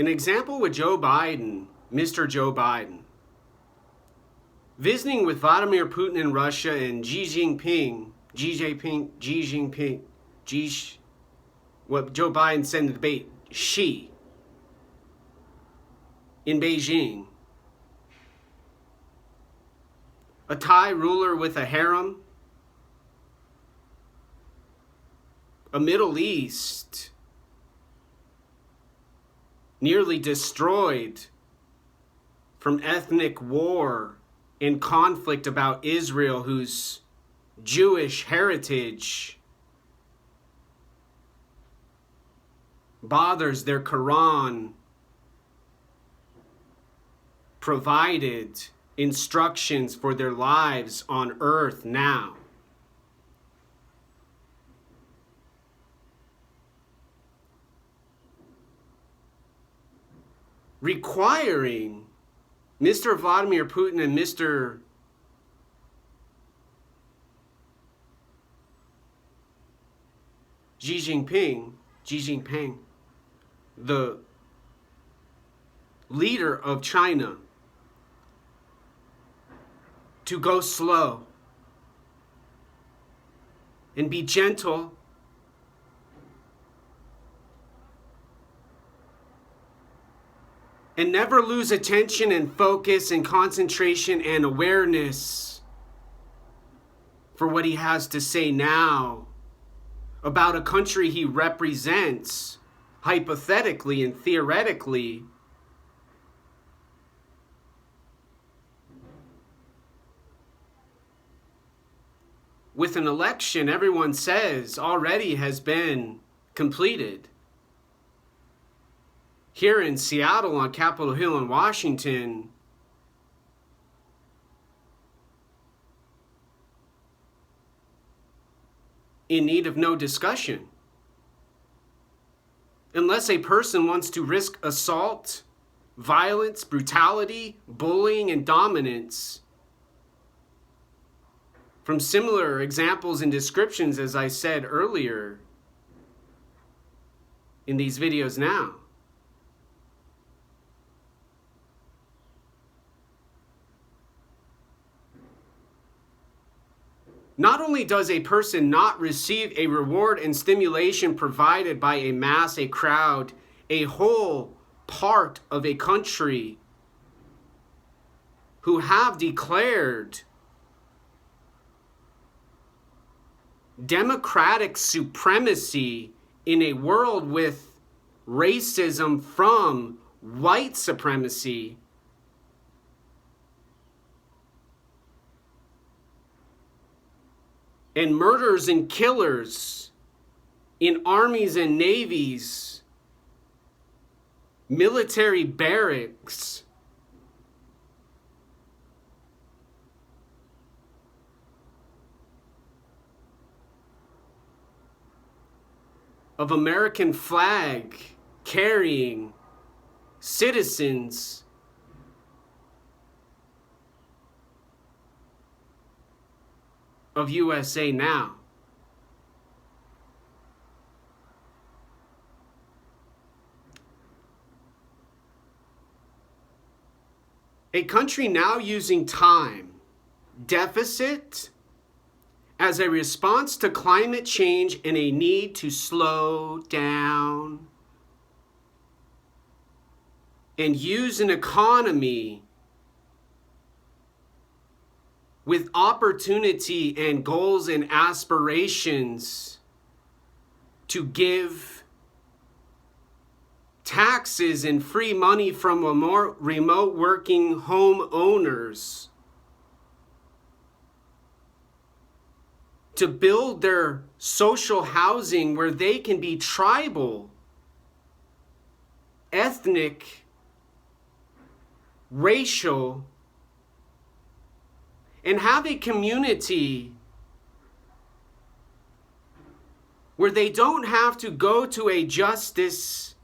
An example with Joe Biden, Mr. Joe Biden, visiting with Vladimir Putin in Russia and what Joe Biden said in the debate, Xi, in Beijing. A Thai ruler with a harem. A Middle East nearly destroyed from ethnic war and conflict about Israel, whose Jewish heritage bothers their Quran provided instructions for their lives on earth now. Requiring Mr. Vladimir Putin and Mr. Xi Jinping, the leader of China, to go slow and be gentle and never lose attention and focus and concentration and awareness for what he has to say now about a country he represents, hypothetically and theoretically. With an election, everyone says, already has been completed. Here in Seattle, on Capitol Hill in Washington, in need of no discussion. Unless a person wants to risk assault, violence, brutality, bullying, and dominance. From similar examples and descriptions, as I said earlier in these videos now. Not only does a person not receive a reward and stimulation provided by a mass, a crowd, a whole part of a country who have declared democratic supremacy in a world with racism from white supremacy, and murders and killers in armies and navies, military barracks, of American flag carrying citizens of USA now. A country now using time deficit as a response to climate change and a need to slow down and use an economy with opportunity and goals and aspirations to give taxes and free money from remote working homeowners to build their social housing where they can be tribal, ethnic, racial, and have a community where they don't have to go to a justice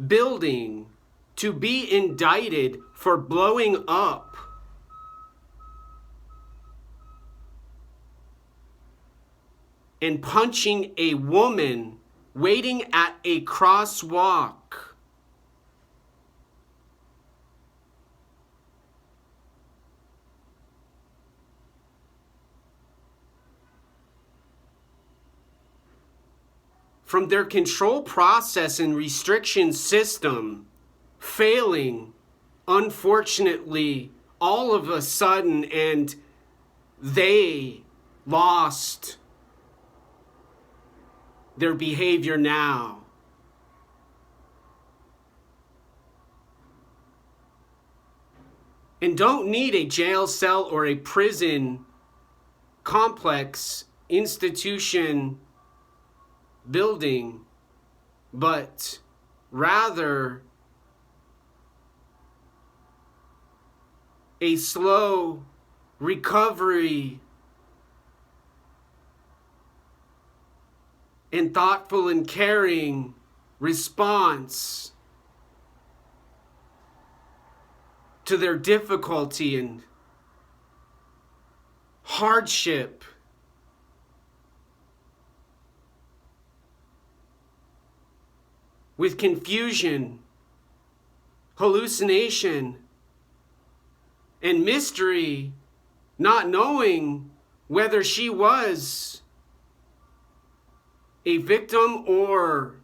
building to be indicted for blowing up and punching a woman waiting at a crosswalk. From their control process and restriction system failing, unfortunately, all of a sudden, and they lost their behavior now. And don't need a jail cell or a prison complex institution building, but rather a slow recovery and thoughtful and caring response to their difficulty and hardship. With confusion, hallucination, and mystery, not knowing whether she was a victim or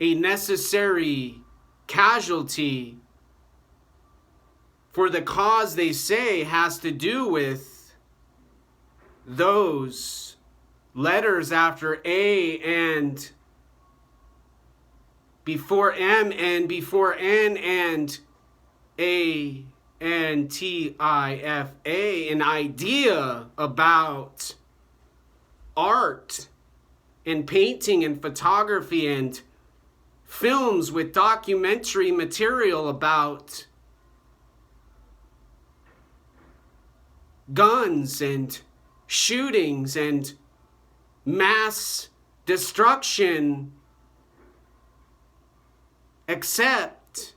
a necessary casualty for the cause they say has to do with those letters after A and before M and before N and A and TIFA, an idea about art and painting and photography and films with documentary material about guns and shootings and mass destruction, except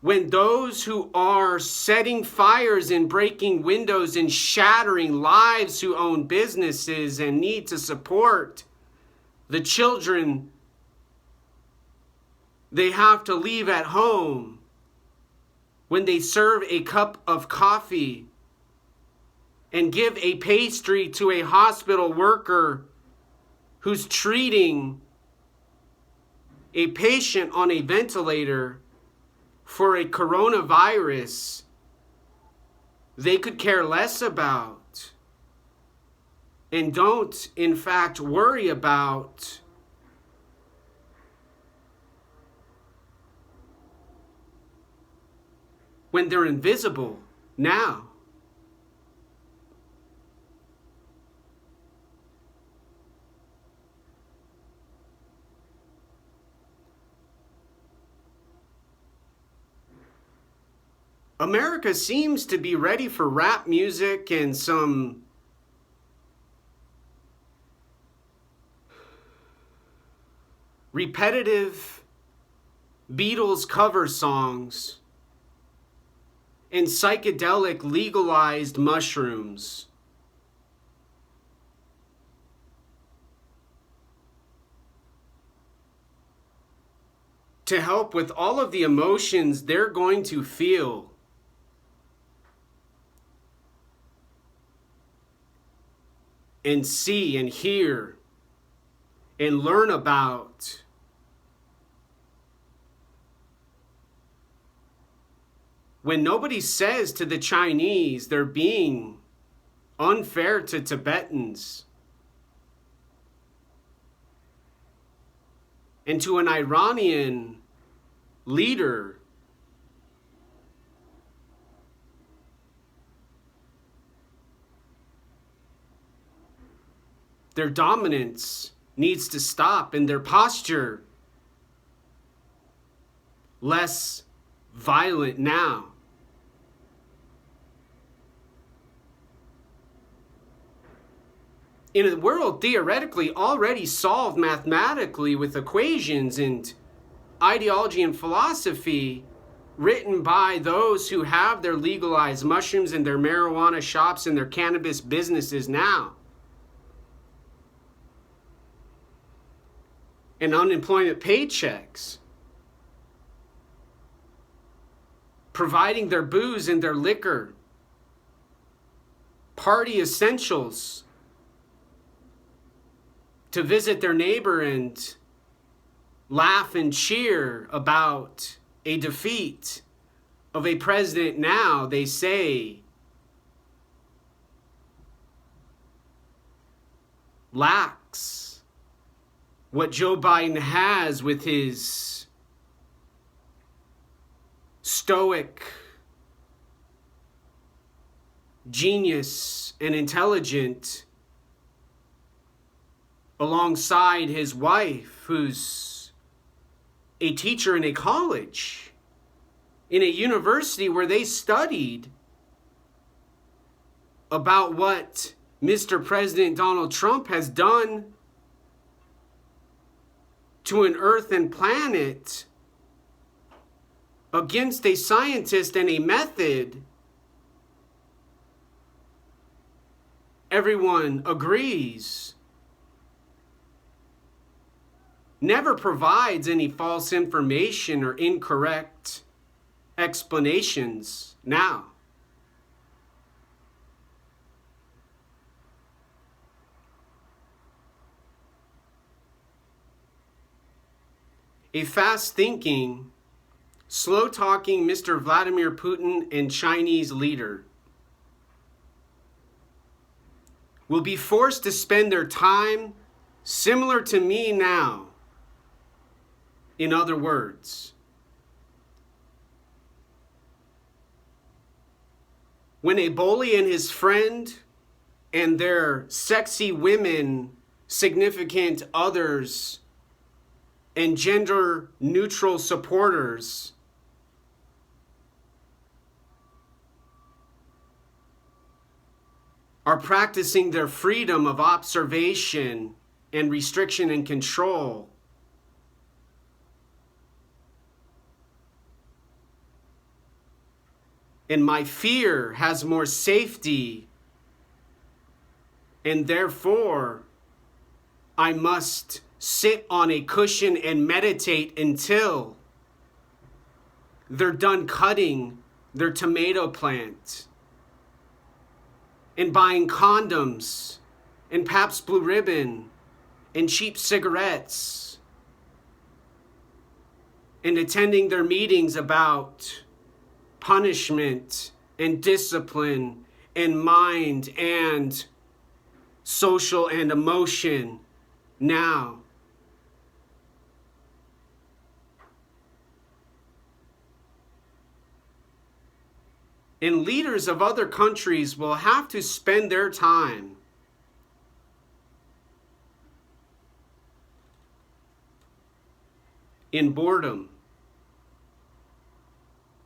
when those who are setting fires and breaking windows and shattering lives, who own businesses and need to support the children they have to leave at home, when they serve a cup of coffee and give a pastry to a hospital worker who's treating a patient on a ventilator for a coronavirus they could care less about and don't, in fact, worry about. When they're invisible now. America seems to be ready for rap music and some repetitive Beatles cover songs and psychedelic legalized mushrooms. To help with all of the emotions they're going to feel. And see and hear and learn about. When nobody says to the Chinese they're being unfair to Tibetans, and to an Iranian leader their dominance needs to stop and their posture less violent now. In a world theoretically already solved mathematically with equations and ideology and philosophy written by those who have their legalized mushrooms and their marijuana shops and their cannabis businesses now. and unemployment paychecks, providing their booze and their liquor, party essentials, to visit their neighbor and laugh and cheer about a defeat of a president now, they say, lacks what Joe Biden has with his stoic genius and intelligent, alongside his wife, who's a teacher in a college, in a university where they studied about what Mr. President Donald Trump has done to an earth and planet against a scientist and a method everyone agrees never provides any false information or incorrect explanations now. A fast-thinking, slow-talking Mr. Vladimir Putin and Chinese leader will be forced to spend their time similar to me now. In other words, when a bully and his friend and their sexy women, significant others, and gender-neutral supporters are practicing their freedom of observation and restriction and control, and my fear has more safety, and therefore I must sit on a cushion and meditate until they're done cutting their tomato plant and buying condoms and Pabst Blue Ribbon and cheap cigarettes and attending their meetings about punishment and discipline and mind and social and emotion now. And leaders of other countries will have to spend their time in boredom,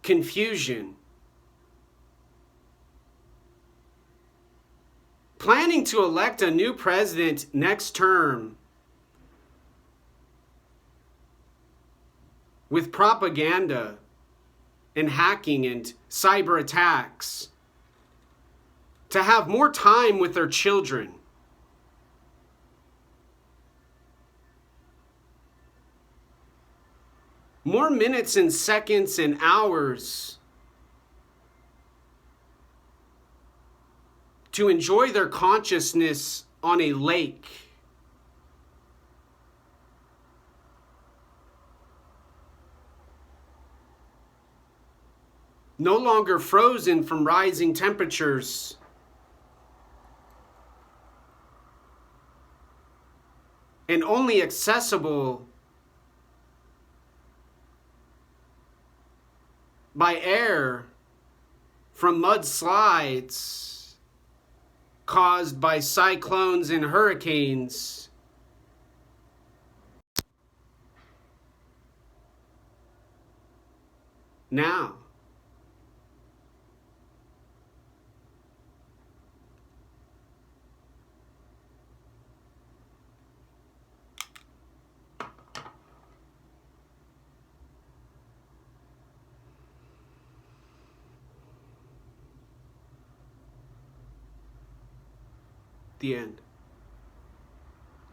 confusion, planning to elect a new president next term with propaganda and hacking and cyber attacks, to have more time with their children, more minutes and seconds and hours to enjoy their consciousness on a lake, no longer frozen from rising temperatures, and only accessible by air from mudslides caused by cyclones and hurricanes. Now, the end.